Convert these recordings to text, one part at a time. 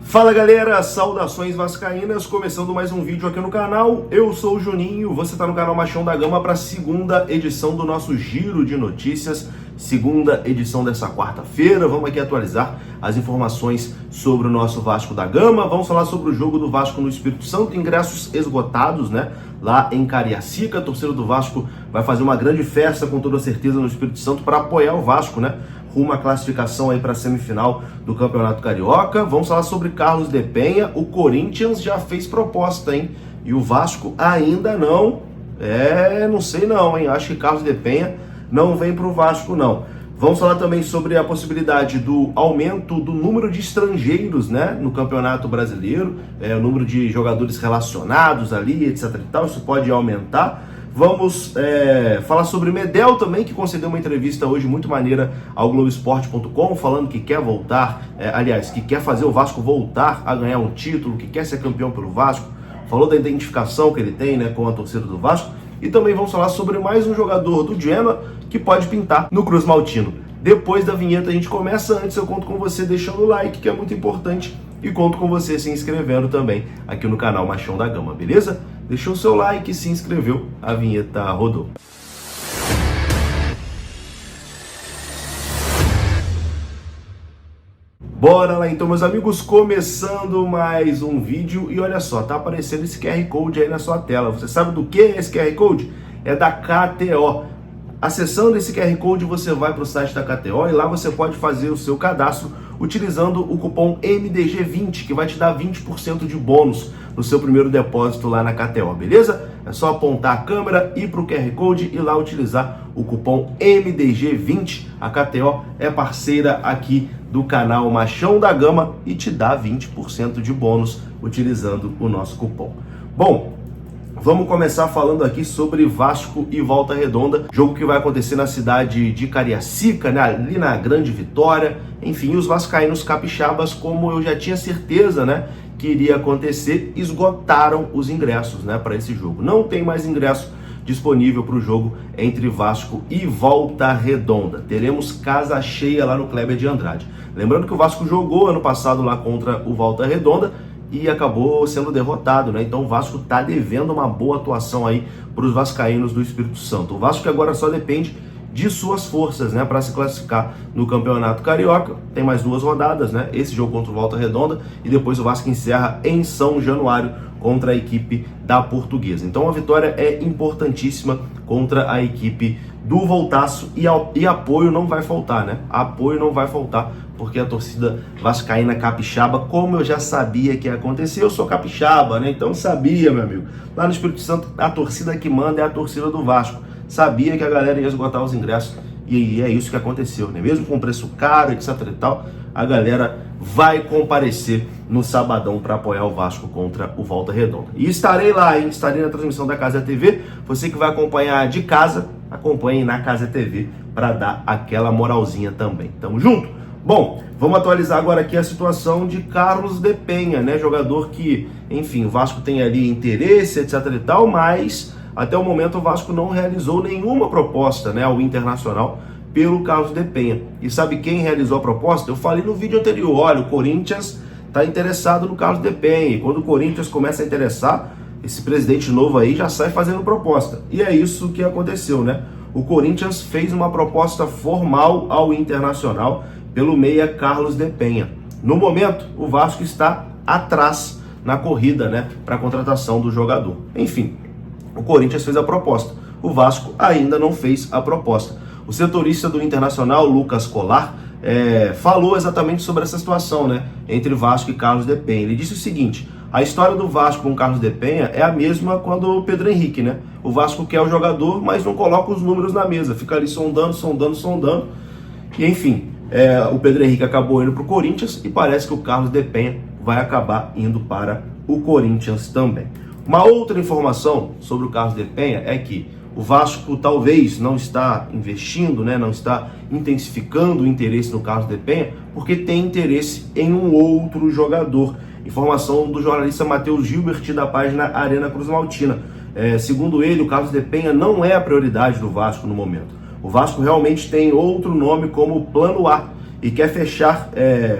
Fala galera, saudações vascaínas, começando mais um vídeo aqui no canal. Eu sou o Juninho, você está no canal Machão da Gama para a segunda edição do nosso Giro de Notícias, segunda edição dessa quarta-feira. Vamos aqui atualizar as informações sobre o nosso Vasco da Gama. Vamos falar sobre o jogo do Vasco no Espírito Santo, ingressos esgotados, né? Lá em Cariacica, a torcida do Vasco vai fazer uma grande festa com toda certeza no Espírito Santo para apoiar o Vasco, né? Rumo à classificação aí para a semifinal do Campeonato Carioca. Vamos falar sobre Carlos de Penha. O Corinthians já fez proposta, hein? E o Vasco ainda não. Não sei não, hein? Acho que Carlos de Penha não vem para o Vasco, não. Vamos falar também sobre a possibilidade do aumento do número de estrangeiros, né, no Campeonato Brasileiro, o número de jogadores relacionados ali, etc e tal, isso pode aumentar. Vamos falar sobre Medel também, que concedeu uma entrevista hoje muito maneira ao Globoesporte.com, falando que quer voltar, que quer fazer o Vasco voltar a ganhar um título, que quer ser campeão pelo Vasco. Falou da identificação que ele tem, né, com a torcida do Vasco. E também vamos falar sobre mais um jogador do Genoa que pode pintar no Cruz Maltino. Depois da vinheta a gente começa. Antes eu conto com você deixando o like, que é muito importante, e conto com você se inscrevendo também aqui no canal Machão da Gama, beleza? Deixou o seu like, se inscreveu, a vinheta rodou. Bora lá então, meus amigos, começando mais um vídeo. E olha só, tá aparecendo esse QR Code aí na sua tela. Você sabe do que é esse QR Code? É da KTO. Acessando esse QR Code, você vai para o site da KTO e lá você pode fazer o seu cadastro utilizando o cupom MDG20, que vai te dar 20% de bônus no seu primeiro depósito lá na KTO, beleza? É só apontar a câmera, ir para o QR Code e lá utilizar o cupom MDG20. A KTO é parceira aqui do canal Machão da Gama e te dá 20% de bônus utilizando o nosso cupom. Bom, vamos começar falando aqui sobre Vasco e Volta Redonda, jogo que vai acontecer na cidade de Cariacica, né, ali na Grande Vitória. Enfim, os vascaínos capixabas, como eu já tinha certeza, né, que iria acontecer, esgotaram os ingressos, né, para esse jogo. Não tem mais ingresso disponível para o jogo entre Vasco e Volta Redonda. Teremos casa cheia lá no Kleber de Andrade. Lembrando que o Vasco jogou ano passado lá contra o Volta Redonda e acabou sendo derrotado, né? Então o Vasco tá devendo uma boa atuação aí para os vascaínos do Espírito Santo. O Vasco que agora só depende de suas forças, né, para se classificar no Campeonato Carioca. Tem mais 2 rodadas, né? Esse jogo contra o Volta Redonda e depois o Vasco encerra em São Januário contra a equipe da Portuguesa. Então a vitória é importantíssima contra a equipe do Voltaço e apoio não vai faltar, né? Apoio não vai faltar, porque a torcida vascaína capixaba, como eu já sabia que ia acontecer, eu sou capixaba, né? Então sabia, meu amigo. Lá no Espírito Santo, a torcida que manda é a torcida do Vasco. Sabia que a galera ia esgotar os ingressos e é isso que aconteceu, né? Mesmo com preço caro, etc e tal, a galera vai comparecer no sabadão para apoiar o Vasco contra o Volta Redonda. E estarei lá, hein? Estarei na transmissão da Casa TV. Você que vai acompanhar de casa, acompanhe na Casa TV para dar aquela moralzinha também. Tamo junto? Bom, vamos atualizar agora aqui a situação de Carlos de Penha, né? Jogador que, enfim, o Vasco tem ali interesse, etc e tal, mas até o momento o Vasco não realizou nenhuma proposta, né, ao Internacional pelo Carlos de Penha. E sabe quem realizou a proposta? Eu falei no vídeo anterior, olha, o Corinthians está interessado no Carlos de Penha. E quando o Corinthians começa a interessar, esse presidente novo aí já sai fazendo proposta. E é isso que aconteceu, né? O Corinthians fez uma proposta formal ao Internacional pelo meia Carlos de Penha. No momento, o Vasco está atrás na corrida, né, para a contratação do jogador. Enfim, o Corinthians fez a proposta, o Vasco ainda não fez a proposta. O setorista do Internacional, Lucas Colar, falou exatamente sobre essa situação, né, entre Vasco e Carlos de Penha. Ele disse o seguinte: a história do Vasco com o Carlos de Penha é a mesma quando o Pedro Henrique, né? O Vasco quer o jogador, mas não coloca os números na mesa, fica ali sondando. E enfim, o Pedro Henrique acabou indo para o Corinthians e parece que o Carlos de Penha vai acabar indo para o Corinthians também. Uma outra informação sobre o Carlos de Penha é que o Vasco talvez não está investindo, né, não está intensificando o interesse no Carlos de Penha, porque tem interesse em um outro jogador. Informação do jornalista Matheus Gilbert da página Arena Cruz Maltina. Segundo ele, o Carlos de Penha não é a prioridade do Vasco no momento. O Vasco realmente tem outro nome como plano A e quer fechar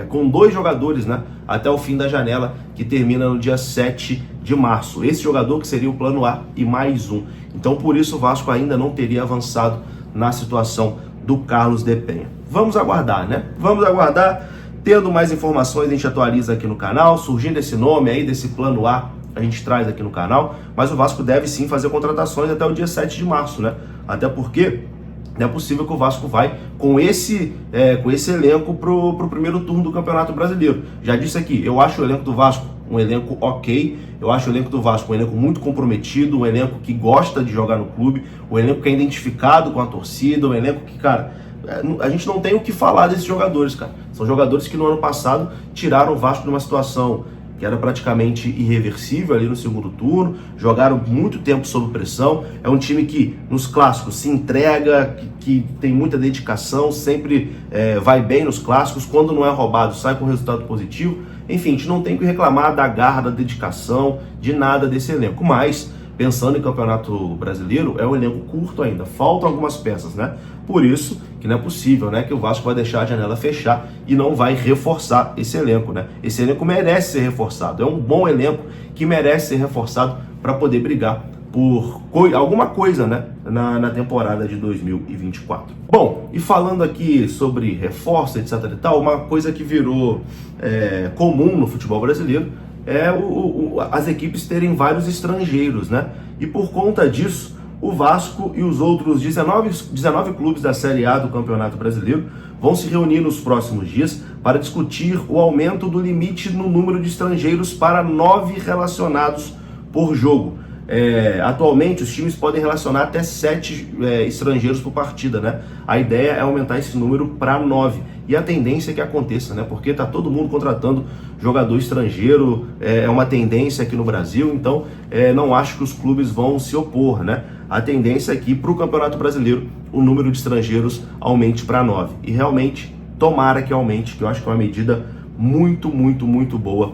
com 2 jogadores, né, até o fim da janela, que termina no dia 7 de março. Esse jogador que seria o plano A e mais um. Então por isso o Vasco ainda não teria avançado na situação do Carlos de Penha. Vamos aguardar, né? Vamos aguardar. Tendo mais informações, a gente atualiza aqui no canal. Surgindo esse nome aí, desse plano A, a gente traz aqui no canal. Mas o Vasco deve sim fazer contratações até o dia 7 de março, né? Até porque não é possível que o Vasco vai com esse elenco pro primeiro turno do Campeonato Brasileiro. Já disse aqui, eu acho o elenco do Vasco um elenco ok. Eu acho o elenco do Vasco um elenco muito comprometido, um elenco que gosta de jogar no clube, um elenco que é identificado com a torcida, um elenco que, cara, a gente não tem o que falar desses jogadores, cara. São jogadores que no ano passado tiraram o Vasco de uma situação que era praticamente irreversível ali no segundo turno, jogaram muito tempo sob pressão. É um time que nos clássicos se entrega, que tem muita dedicação, sempre vai bem nos clássicos, quando não é roubado sai com resultado positivo. Enfim, a gente não tem o que reclamar da garra, da dedicação, de nada desse elenco, mas pensando em Campeonato Brasileiro, é um elenco curto ainda, faltam algumas peças, né? Por isso que não é possível, né, que o Vasco vai deixar a janela fechar e não vai reforçar esse elenco, né? Esse elenco merece ser reforçado, é um bom elenco que merece ser reforçado para poder brigar por alguma coisa, né, na temporada de 2024. Bom, e falando aqui sobre reforço, etc e tal, uma coisa que virou comum no futebol brasileiro é as equipes terem vários estrangeiros, né? E por conta disso, o Vasco e os outros 19 clubes da Série A do Campeonato Brasileiro vão se reunir nos próximos dias para discutir o aumento do limite no número de estrangeiros para 9 relacionados por jogo. Atualmente, os times podem relacionar até 7 estrangeiros por partida, né? A ideia é aumentar esse número para 9. E a tendência é que aconteça, né? Porque tá todo mundo contratando jogador estrangeiro, é uma tendência aqui no Brasil, então não acho que os clubes vão se opor, né? A tendência é que para o Campeonato Brasileiro o número de estrangeiros aumente para 9. E realmente, tomara que aumente, que eu acho que é uma medida muito, muito, muito boa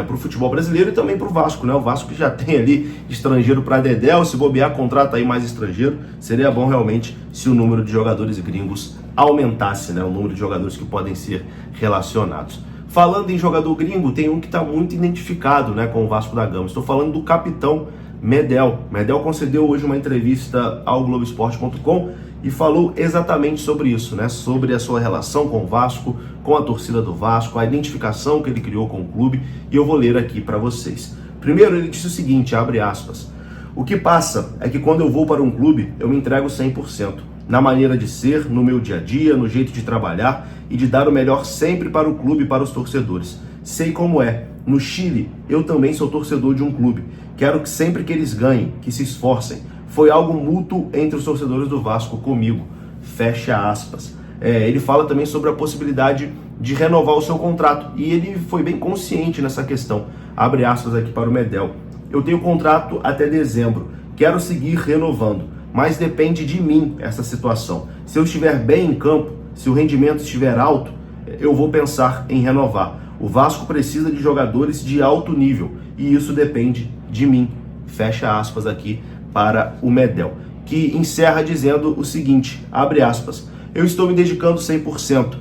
para o futebol brasileiro e também para o Vasco, né? O Vasco que já tem ali estrangeiro para dedéu, se bobear, contrata aí mais estrangeiro. Seria bom realmente se o número de jogadores gringos aumentasse, né? O número de jogadores que podem ser relacionados. Falando em jogador gringo, tem um que está muito identificado, né, com o Vasco da Gama. Estou falando do capitão Medel. Medel concedeu hoje uma entrevista ao Globoesporte.com e falou exatamente sobre isso, né? Sobre a sua relação com o Vasco, com a torcida do Vasco, a identificação que ele criou com o clube, e eu vou ler aqui para vocês. Primeiro, ele disse o seguinte, abre aspas: "O que passa é que quando eu vou para um clube, eu me entrego 100%, na maneira de ser, no meu dia a dia, no jeito de trabalhar e de dar o melhor sempre para o clube e para os torcedores. Sei como é. No Chile, eu também sou torcedor de um clube. Quero que sempre que eles ganhem, que se esforcem. Foi algo mútuo entre os torcedores do Vasco comigo." Fecha aspas. Ele fala também sobre a possibilidade de renovar o seu contrato, e ele foi bem consciente nessa questão. Abre aspas aqui para o Medel: "Eu tenho contrato até dezembro, quero seguir renovando, mas depende de mim essa situação. Se eu estiver bem em campo, se o rendimento estiver alto, eu vou pensar em renovar. O Vasco precisa de jogadores de alto nível e isso depende de mim." Fecha aspas aqui para o Medel, que encerra dizendo o seguinte, abre aspas: "Eu estou me dedicando 100%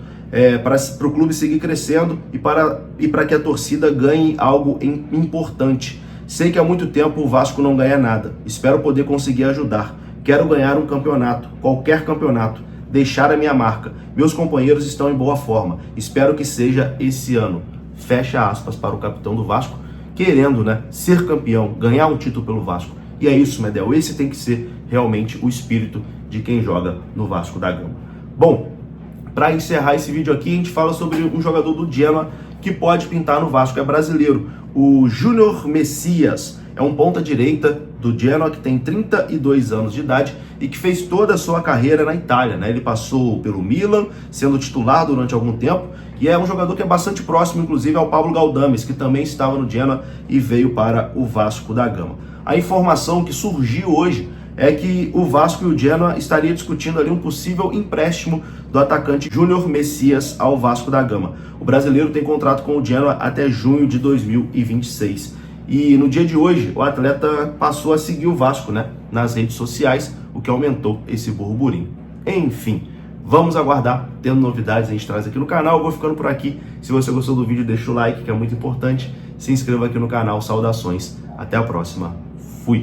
para o clube seguir crescendo e para que a torcida ganhe algo importante. Sei que há muito tempo o Vasco não ganha nada. Espero poder conseguir ajudar. Quero ganhar um campeonato, qualquer campeonato, deixar a minha marca. Meus companheiros estão em boa forma. Espero que seja esse ano." Fecha aspas para o capitão do Vasco, querendo, né, ser campeão, ganhar um título pelo Vasco. E é isso, Medel. Esse tem que ser realmente o espírito de quem joga no Vasco da Gama. Bom, para encerrar esse vídeo aqui, a gente fala sobre um jogador do Genoa que pode pintar no Vasco, é brasileiro. O Júnior Messias é um ponta-direita do Genoa que tem 32 anos de idade e que fez toda a sua carreira na Itália, né? Ele passou pelo Milan, sendo titular durante algum tempo, e é um jogador que é bastante próximo, inclusive, ao Pablo Galdames, que também estava no Genoa e veio para o Vasco da Gama. A informação que surgiu hoje é que o Vasco e o Genoa estaria discutindo ali um possível empréstimo do atacante Júnior Messias ao Vasco da Gama. O brasileiro tem contrato com o Genoa até junho de 2026. E no dia de hoje, o atleta passou a seguir o Vasco, né, nas redes sociais, o que aumentou esse burburinho. Enfim, Vamos aguardar, tendo novidades a gente traz aqui no canal. Eu vou ficando por aqui. Se você gostou do vídeo, deixa o like, que é muito importante. Se inscreva aqui no canal. Saudações. Até a próxima. Fui!